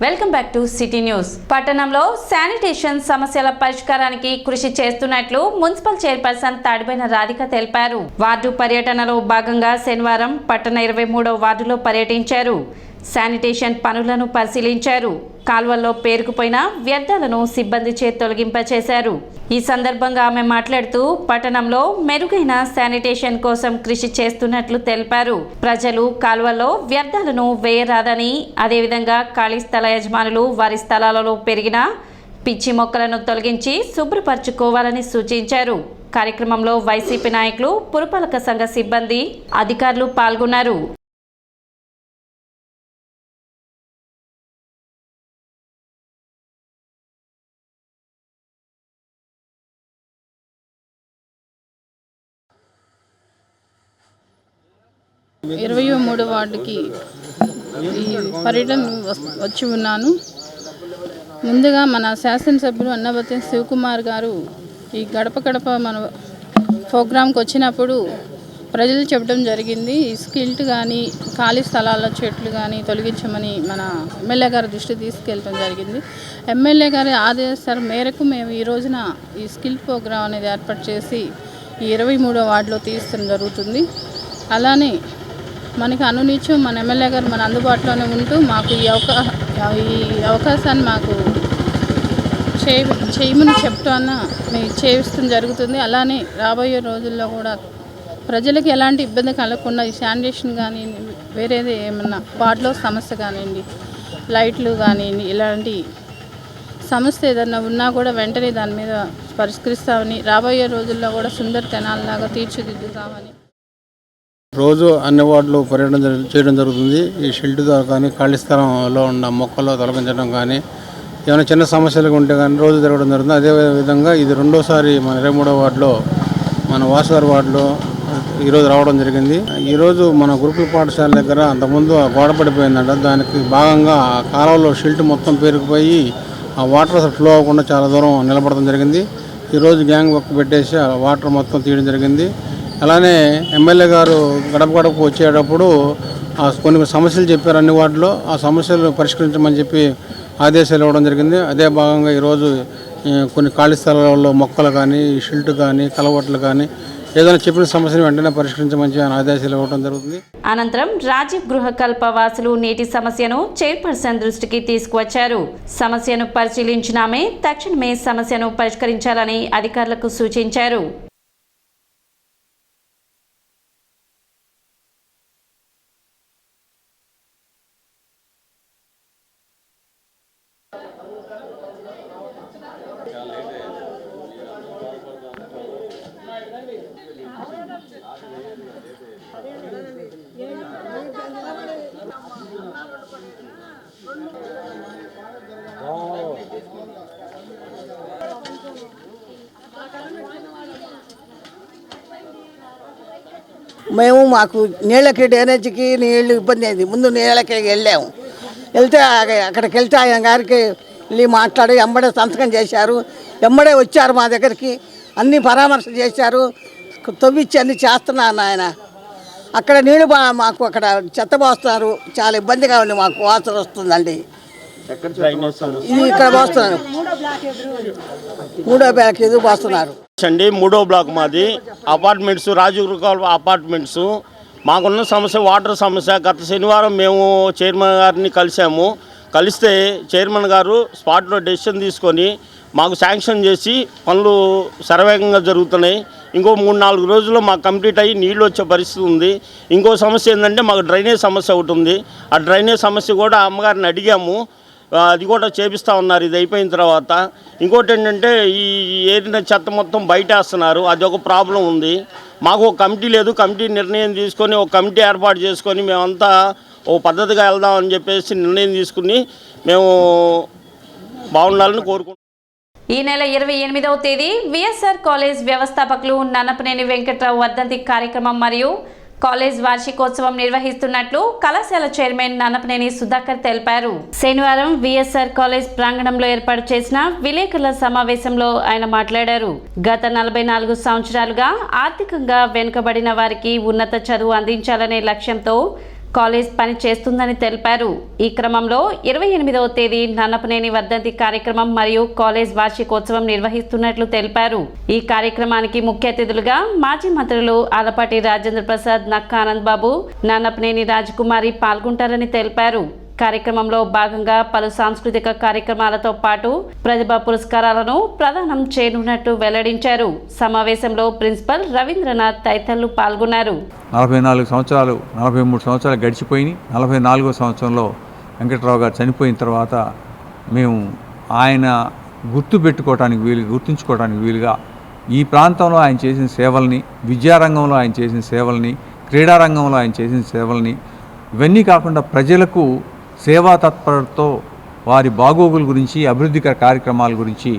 Welcome back to city news. పట్టణంలో sanitation సమస్యల పరిష్కారానికి కృషి చేస్తున్నట్లు మున్సిపల్ చైర్పర్సన్ తాడిబోయిన రాధిక తెలిపారు. వార్డు పర్యటనలో భాగంగా శనివారం పట్టణ 23వ వార్డులో పర్యటించారు. శానిటేషన్ పనులను పరిశీలించారు. కాల్వల్లో పేరుకుపోయిన వ్యర్థాలను సిబ్బందిచే తొలగింపచేశారు. ఈ సందర్భంగా ఆమె మాట్లాడుతూ పట్టణంలో మెరుగైన శానిటేషన్ కోసం కృషి చేస్తున్నట్లు తెలిపారు. ప్రజలు కాల్వల్లో వ్యర్థాలను వేయరాదని, అదేవిధంగా ఖాళీ స్థల యజమానులు వారి స్థలాలలో పెరిగిన పిచ్చి మొక్కలను తొలగించి శుభ్రపరచుకోవాలని సూచించారు. కార్యక్రమంలో వైసీపీ నాయకులు, పురపాలక సంఘ సిబ్బంది, అధికారులు పాల్గొన్నారు. ఇరవై మూడో వార్డుకి ఈ పర్యటన వచ్చి ఉన్నాను. ముందుగా మన శాసనసభ్యులు అన్నబత్తి శివకుమార్ గారు ఈ గడప గడప మన ప్రోగ్రాంకి వచ్చినప్పుడు ప్రజలు చెప్పడం జరిగింది. స్కిల్ట్ కానీ ఖాళీ స్థలాల చెట్లు కానీ తొలగించమని మన ఎమ్మెల్యే గారి దృష్టి తీసుకెళ్ళడం జరిగింది. ఎమ్మెల్యే గారి ఆదేశాల మేరకు మేము ఈ రోజున ఈ స్కిల్ ప్రోగ్రాం అనేది ఏర్పాటు చేసి ఈ 23వ వార్డులో తీయడం జరుగుతుంది. అలానే మనకి అనునిత్యం మన ఎమ్మెల్యే గారు మన అందుబాటులోనే ఉంటూ మాకు ఈ అవకాశాన్ని మాకు చేయమని చెప్తాను మేము చేయిస్తూ జరుగుతుంది. అలానే రాబోయే రోజుల్లో కూడా ప్రజలకు ఎలాంటి ఇబ్బంది కలగకుండా ఈ శానిటేషన్ కానీ వేరేది ఏమన్నా వార్డులో సమస్య కానివ్వండి, లైట్లు కానివ్వండి, ఇలాంటి సమస్య ఏదన్నా ఉన్నా కూడా వెంటనే దాని మీద పరిష్కరిస్తామని, రాబోయే రోజుల్లో కూడా సుందర తెనాలలాగా తీర్చిదిద్దుతామని రోజు అన్ని వార్డులు పర్యటన చేయడం జరుగుతుంది. ఈ షెల్టర్ ద్వారా కానీ ఖాళీ స్థలంలో ఉన్న మొక్కలు తొలగించడం కానీ ఏమైనా చిన్న సమస్యలు ఉంటే కానీ రోజు జరగడం జరుగుతుంది. అదేవిధంగా ఇది రెండోసారి మన 23వ వార్డులో మన వాసుగారి వార్డులో ఈరోజు రావడం జరిగింది. ఈరోజు మన గురుకుల పాఠశాల దగ్గర అంతకుముందు గోడ పడిపోయిందంట. దానికి భాగంగా ఆ కాలువలో షెల్టర్ మొత్తం పేరుకుపోయి ఆ వాటర్ అసలు ఫ్లో అవ్వకుండా చాలా దూరం నిలబడడం జరిగింది. ఈరోజు గ్యాంగ్ వర్క్ పెట్టేసి ఆ వాటర్ మొత్తం తీయడం జరిగింది. అలానే ఎమ్మెల్యే గారు గడప గడపకు వచ్చేటప్పుడు కొన్ని సమస్యలు చెప్పారు అన్ని వార్డులో. ఆ సమస్యలు పరిష్కరించమని చెప్పి ఆదేశాలు ఇవ్వడం జరిగింది. అదే భాగంగా ఈరోజు కొన్ని ఖాళీ స్థలాల్లో మొక్కలు కానీ, షిల్ట్ కానీ, కలవట్లు కానీ ఏదైనా చెప్పిన సమస్యను వెంటనే పరిష్కరించమని ఆదేశాలు ఇవ్వడం జరుగుతుంది. అనంతరం రాజీవ్ గృహకల్ప వాసులు నీటి సమస్యను చైర్పర్సన్ దృష్టికి తీసుకువచ్చారు. సమస్యను పరిశీలించిన ఆమె తక్షణమే సమస్యను పరిష్కరించాలని అధికారులకు సూచించారు. మేము మాకు నీళ్ళకి డ్రైనేజీకి నీళ్ళు ఇబ్బంది అయింది. ముందు నీళ్ళకి వెళ్ళాము. అక్కడికి వెళ్తే ఆయన గారికి వెళ్ళి మాట్లాడి ఎంబడే సంతకం చేశారు. ఎంబడే వచ్చారు మా దగ్గరికి, అన్నీ పరామర్శ చేశారు, తవ్విచ్చి అన్నీ చేస్తున్నారు ఆయన. అక్కడ నీళ్ళు మాకు అక్కడ చెత్త పోస్తున్నారు. చాలా ఇబ్బందిగా ఉంది, మాకు వాసన వస్తుందండి. ఇది ఇక్కడ పోస్తున్నారు, 3వ బ్లాక్ ఎదురు పోస్తున్నారు అండి. 3వ బ్లాక్ మాది అపార్ట్మెంట్స్, రాజీవ్ గృహకల్ప అపార్ట్మెంట్స్. మాకున్న సమస్య వాటర్ సమస్య. గత శనివారం మేము చైర్మన్ గారిని కలిస్తే చైర్మన్ గారు స్పాట్లో డెసిషన్ తీసుకొని మాకు శాంక్షన్ చేసి పనులు శరవేగంగా జరుగుతున్నాయి. ఇంకో 3-4 రోజుల్లో మాకు కంప్లీట్ అయ్యి నీళ్ళు వచ్చే పరిస్థితి ఉంది. ఇంకో సమస్య ఏంటంటే మాకు డ్రైనేజ్ సమస్య ఒకటి ఉంది. ఆ డ్రైనేజ్ సమస్య కూడా అమ్మగారిని అడిగాము, అది కూడా చేపిస్తూ ఉన్నారు ఇది అయిపోయిన తర్వాత. ఇంకోటి ఏంటంటే ఈ ఏరిన చెత్త మొత్తం బయటేస్తున్నారు, అది ఒక ప్రాబ్లం ఉంది. మాకు ఒక కమిటీ లేదు. కమిటీ నిర్ణయం తీసుకొని ఒక కమిటీ ఏర్పాటు చేసుకొని మేమంతా ఓ పద్ధతిగా వెళ్దామని చెప్పేసి నిర్ణయం తీసుకుని మేము బాగుండాలని కోరుకుంటున్నాం. ఈ నెల 28వ తేదీ విఎస్ఆర్ కాలేజ్ వ్యవస్థాపకులు నన్నపనేని వెంకట్రావు వర్ధంతి కార్యక్రమం మరియు కాలేజ్ వార్షికోత్సవం నిర్వహిస్తున్నట్లు కళాశాల చైర్మన్ నన్నపనేని సుధాకర్ తెలిపారు. శనివారం విఎస్ఆర్ కాలేజ్ ప్రాంగణంలో ఏర్పాటు చేసిన విలేకరుల సమావేశంలో ఆయన మాట్లాడారు. గత 44 సంవత్సరాలుగా ఆర్థికంగా వెనుకబడిన వారికి ఉన్నత చదువు అందించాలనే లక్ష్యంతో కాలేజ్ పని చేస్తుందని తెలిపారు. ఈ క్రమంలో 28వ తేదీ నన్నపనేని వర్ధంతి కార్యక్రమం మరియు కాలేజ్ వార్షికోత్సవం నిర్వహిస్తున్నట్లు తెలిపారు. ఈ కార్యక్రమానికి ముఖ్య అతిథులుగా మాజీ మంత్రులు ఆలపాటి రాజేంద్ర ప్రసాద్, నక్కా ఆనంద్ బాబు, నన్నపనేని రాజకుమారి పాల్గొంటారని తెలిపారు. కార్యక్రమంలో భాగంగా పలు సాంస్కృతిక కార్యక్రమాలతో పాటు ప్రతిభా పురస్కారాలను ప్రదానం చేయనున్నట్టు వెల్లడించారు. సమావేశంలో ప్రిన్సిపల్ రవీంద్రనాథ్ తదితరులు పాల్గొన్నారు. 43 సంవత్సరాలు గడిచిపోయి 44వ సంవత్సరంలో వెంకటరావు గారు చనిపోయిన తర్వాత మేము ఆయన గుర్తుంచుకోవడానికి వీలుగా ఈ ప్రాంతంలో ఆయన చేసిన సేవల్ని, విద్యారంగంలో ఆయన చేసిన సేవల్ని, క్రీడారంగంలో ఆయన చేసిన సేవల్ని, ఇవన్నీ కాకుండా ప్రజలకు సేవా తత్పరతో వారి బాగోగుల గురించి, అభివృద్ధి కార్యక్రమాల గురించి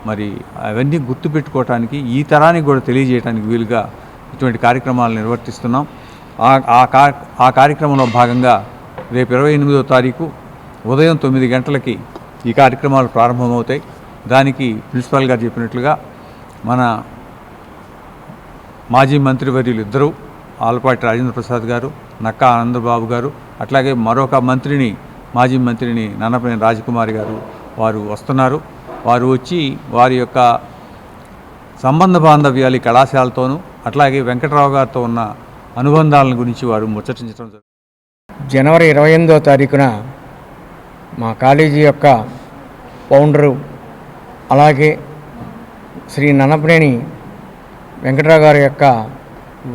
మరి అవన్నీ గుర్తుపెట్టుకోవటానికి, ఈ తరానికి కూడా తెలియజేయడానికి వీలుగా ఇటువంటి కార్యక్రమాలు నిర్వర్తిస్తున్నాం. ఆ కార్యక్రమంలో భాగంగా రేపు 28వ తారీఖు ఉదయం 9 గంటలకి ఈ కార్యక్రమాలు ప్రారంభమవుతాయి. దానికి ప్రిన్సిపాల్ గారు చెప్పినట్లుగా మన మాజీ మంత్రివర్యులు ఇద్దరు, ఆలపాటి రాజేంద్ర ప్రసాద్ గారు, నక్కా ఆనందబాబు గారు, అట్లాగే మరొక మాజీ మంత్రిని నన్నపనేని రాజకుమారి గారు వారు వస్తున్నారు. వారు వచ్చి వారి యొక్క సంబంధ బాంధవ్యాలు కళాశాలతోనూ అట్లాగే వెంకటరావు గారితో ఉన్న అనుబంధాలను గురించి వారు ముచ్చటించడం జరుగుతుంది. జనవరి 28వ తారీఖున మా కాలేజీ యొక్క ఫౌండరు అలాగే శ్రీ నన్నపనేని వెంకటరావు గారి యొక్క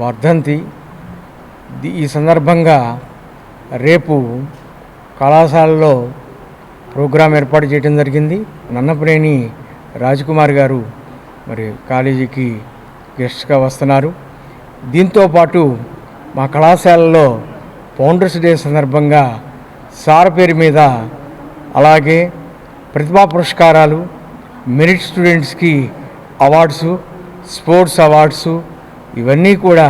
వర్ధంతి. ఈ సందర్భంగా రేపు కళాశాలలో ప్రోగ్రాం ఏర్పాటు చేయడం జరిగింది. నన్నపనేని రాజకుమార్ గారు మరి కాలేజీకి గెస్ట్గా వస్తున్నారు. దీంతోపాటు మా కళాశాలలో ఫౌండర్స్ డే సందర్భంగా సార్ పేరు మీద అలాగే ప్రతిభా పురస్కారాలు, మెరిట్ స్టూడెంట్స్కి అవార్డ్సు, స్పోర్ట్స్ అవార్డ్సు ఇవన్నీ కూడా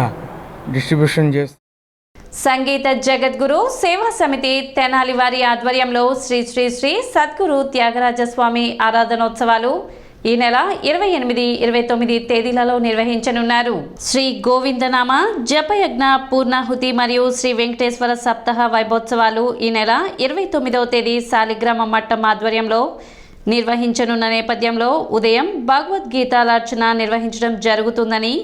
డిస్ట్రిబ్యూషన్ చేస్తారు. సంగీత జగద్గురు సేవా సమితి తెనాలి వారి ఆధ్వర్యంలో శ్రీ శ్రీ శ్రీ సద్గురు త్యాగరాజస్వామి ఆరాధనోత్సవాలు ఈ నెల 28, 29 తేదీలలో నిర్వహించనున్నారు. శ్రీ గోవిందనామ జపయజ్ఞ పూర్ణాహుతి మరియు శ్రీ వెంకటేశ్వర సప్తాహ వైభోత్సవాలు ఈ నెల 29వ తేదీ శాలిగ్రామ మఠం ఆధ్వర్యంలో నిర్వహించనున్న నేపథ్యంలో ఉదయం భగవద్గీతాలార్చన నిర్వహించడం జరుగుతుందని,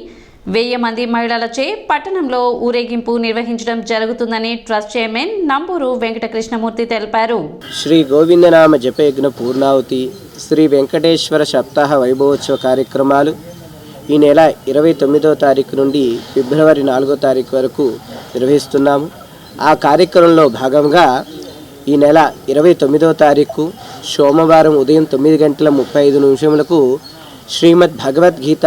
1000 మంది మహిళలచే పట్టణంలో ఊరేగింపు నిర్వహించడం జరుగుతుందని ట్రస్ట్ చైర్మన్ నంబూరు వెంకటకృష్ణమూర్తి తెలిపారు. శ్రీ గోవిందనామ జపయజ్ఞ పూర్ణాహుతి, శ్రీ వెంకటేశ్వర సప్తాహ వైభవోత్సవ కార్యక్రమాలు ఈ నెల 29వ తారీఖు నుండి ఫిబ్రవరి 4వ తారీఖు వరకు నిర్వహిస్తున్నాము. ఆ కార్యక్రమంలో భాగంగా ఈ నెల 29వ తారీఖు సోమవారం ఉదయం 9 గంటల 35 నిమిషములకు శ్రీమద్ భగవద్గీత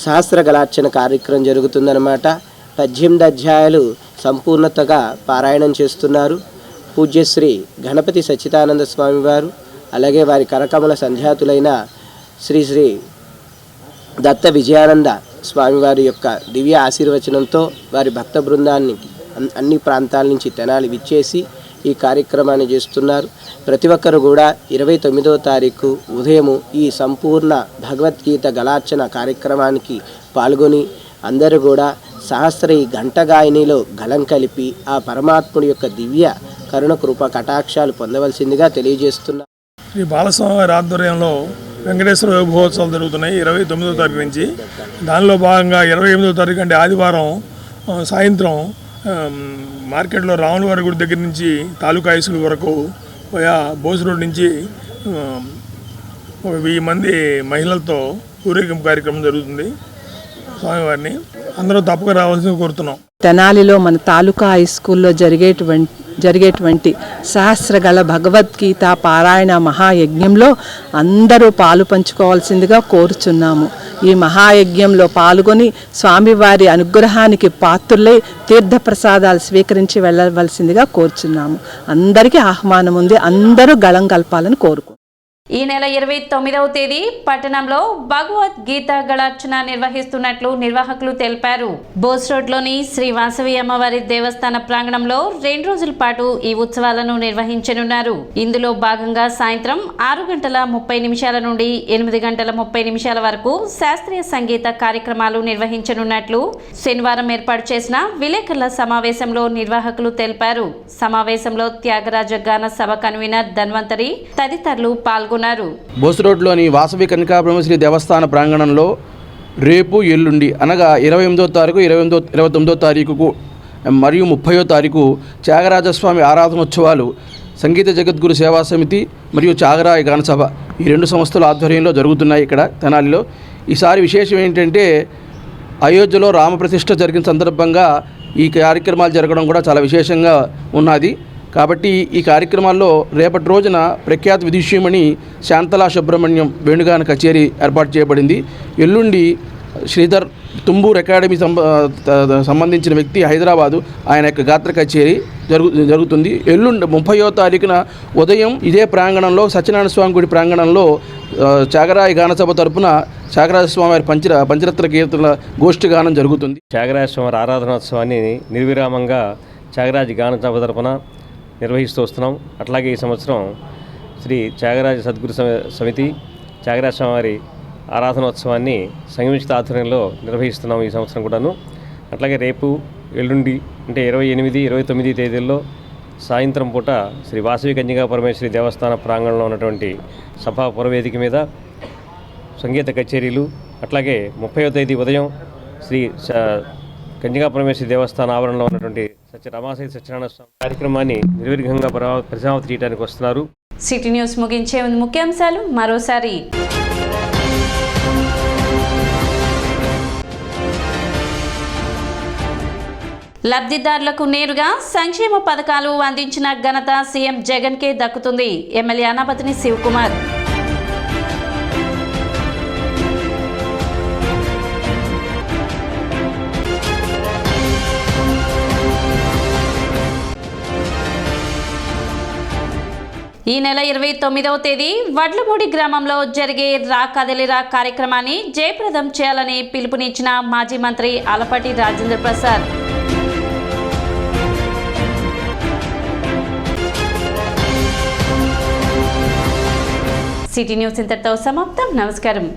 సహస్రగలార్చన కార్యక్రమం జరుగుతుందన్నమాట. 18 అధ్యాయాలు సంపూర్ణతగా పారాయణం చేస్తున్నారు పూజ్యశ్రీ గణపతి సచ్చిదానంద స్వామి వారు, అలాగే వారి కరకమల సంధ్యాతులైన శ్రీ శ్రీ దత్త విజయానంద స్వామివారి యొక్క దివ్య ఆశీర్వచనంతో వారి భక్త బృందాన్ని అన్ని ప్రాంతాల నుంచి తెనాలి విచ్చేసి ఈ కార్యక్రమాన్ని చేస్తున్నారు. ప్రతి ఒక్కరు కూడా 29వ తారీఖు ఉదయము ఈ సంపూర్ణ భగవద్గీత గలార్చన కార్యక్రమానికి పాల్గొని అందరూ కూడా సహస్ర ఈ ఘంటగాయనిలో గళం కలిపి ఆ పరమాత్ముడి యొక్క దివ్య కరుణ కృప కటాక్షాలు పొందవలసిందిగా తెలియజేస్తున్నారు. శ్రీ బాలస్వామి వారి ఆధ్వర్యంలో వెంకటేశ్వర వైభవోత్సవాలు జరుగుతున్నాయి 29వ తారీఖు నుంచి. దానిలో భాగంగా 28వ తారీఖు అంటే ఆదివారం సాయంత్రం మార్కెట్లో రాములవారి గుడి దగ్గర నుంచి తాలూకా హైస్కూల్ వరకు పోయా బోస్ రోడ్ నుంచి 1000 మంది మహిళలతో ఊరేగింపు కార్యక్రమం జరుగుతుంది. స్వామివారిని అందరూ తప్పక రావాల్సింది కోరుతున్నాం. తెనాలిలో మన తాలూకా హై స్కూల్లో జరిగేటువంటి సహస్రగల భగవద్గీత పారాయణ మహాయజ్ఞంలో అందరూ పాలు పంచుకోవాల్సిందిగా కోరుచున్నాము. ఈ మహాయజ్ఞంలో పాల్గొని స్వామివారి అనుగ్రహానికి పాత్రులై తీర్థప్రసాదాలు స్వీకరించి వెళ్ళవలసిందిగా కోరుచున్నాము. అందరికీ ఆహ్వానం ఉంది, అందరూ గళం కలపాలని కోరుకుంటున్నాము. ఈ నెల 29వ తేదీ పట్టణంలో భగవద్గీత గళార్చన నిర్వహిస్తున్నట్లు నిర్వాహకులు తెలిపారు. బోస్ రోడ్లోని శ్రీ వాసవి అమ్మవారి దేవస్థాన ప్రాంగణంలో 2 రోజుల పాటు ఈ ఉత్సవాలను నిర్వహించనున్నారు. ఇందులో భాగంగా సాయంత్రం 6:30 నుండి 8:30 వరకు శాస్త్రీయ సంగీత కార్యక్రమాలు నిర్వహించనున్నట్లు శనివారం ఏర్పాటు చేసిన విలేకరుల సమావేశంలో నిర్వాహకులు తెలిపారు. సమావేశంలో త్యాగరాజ గాన సభ కన్వీనర్ ధన్వంతరి తదితరులు పాల్గొన్నారు. బోస్ రోడ్లోని వాసవి కన్యకా బ్రహ్మశ్రీ దేవస్థాన ప్రాంగణంలో రేపు ఎల్లుండి అనగా 28వ తారీఖు 29వ తారీఖుకు మరియు 30వ తారీఖు త్యాగరాజస్వామి ఆరాధనోత్సవాలు సంగీత జగద్గురు సేవా సమితి మరియు త్యాగరాయ గానసభ ఈ 2 సంస్థల ఆధ్వర్యంలో జరుగుతున్నాయి. ఇక్కడ తెనాలిలో ఈసారి విశేషం ఏంటంటే అయోధ్యలో రామప్రతిష్ఠ జరిగిన సందర్భంగా ఈ కార్యక్రమాలు జరగడం కూడా చాలా విశేషంగా ఉన్నది. కాబట్టి ఈ కార్యక్రమాల్లో రేపటి రోజున ప్రఖ్యాత విదుష్యమణి శాంతలా సుబ్రహ్మణ్యం వేణుగాన కచేరీ ఏర్పాటు చేయబడింది. ఎల్లుండి శ్రీధర్ తుంబూర్ అకాడమీ సంబంధించిన వ్యక్తి హైదరాబాదు ఆయన యొక్క గాత్ర కచేరీ జరుగుతుంది. ఎల్లుండి 30వ తారీఖున ఉదయం ఇదే ప్రాంగణంలో సత్యనారాయణ స్వామి గుడి ప్రాంగణంలో త్యాగరాయ గానసభ తరపున త్యాగరాజ స్వామి వారి పంచరత్న కీర్తనల గోష్ఠి గానం జరుగుతుంది. త్యాగరాజ స్వామి ఆరాధనోత్సవాన్ని నిర్విరామంగా త్యాగరాజ గానసభ తరపున నిర్వహిస్తూ వస్తున్నాం. అట్లాగే ఈ సంవత్సరం శ్రీ త్యాగరాజ సద్గురు సమితి త్యాగరాజ స్వామి వారి ఆరాధనోత్సవాన్ని సంయుక్త ఆధ్వర్యంలో నిర్వహిస్తున్నాం ఈ సంవత్సరం కూడాను. అట్లాగే రేపు ఎల్లుండి అంటే 28, 29 తేదీల్లో సాయంత్రం పూట శ్రీ వాసవి కన్యకా పరమేశ్వరి దేవస్థాన ప్రాంగణంలో ఉన్నటువంటి సభా పురవేదిక మీద సంగీత కచేరీలు, అట్లాగే 30వ తేదీ ఉదయం శ్రీ కన్యకా పరమేశ్వరి దేవస్థాన ఆవరణలో ఉన్నటువంటి రమాసహిత సత్యనారాయణ స్వామి కార్యక్రమాన్ని నిర్విఘ్నంగా పరిసమాప్తి చేయడానికి వస్తున్నారు. సిటీ న్యూస్ ముగించే ముందు ముఖ్యాంశాలు మరోసారి. లబ్ధిదారులకు నేరుగా సంక్షేమ పథకాలు అందించిన ఘనత సీఎం జగన్కే దక్కుతుంది. ఎమ్మెల్యే అనాపతిని శివకుమార్. ఈ నెల 29వ తేదీ వడ్లమూడి గ్రామంలో జరిగే రా కదలిరా కార్యక్రమాన్ని జయప్రదం చేయాలని పిలుపునిచ్చిన మాజీ మంత్రి ఆలపాటి రాజేంద్ర ప్రసాద్. సిటీ న్యూస్ ఇంతటితో సమాప్తం. నమస్కారం.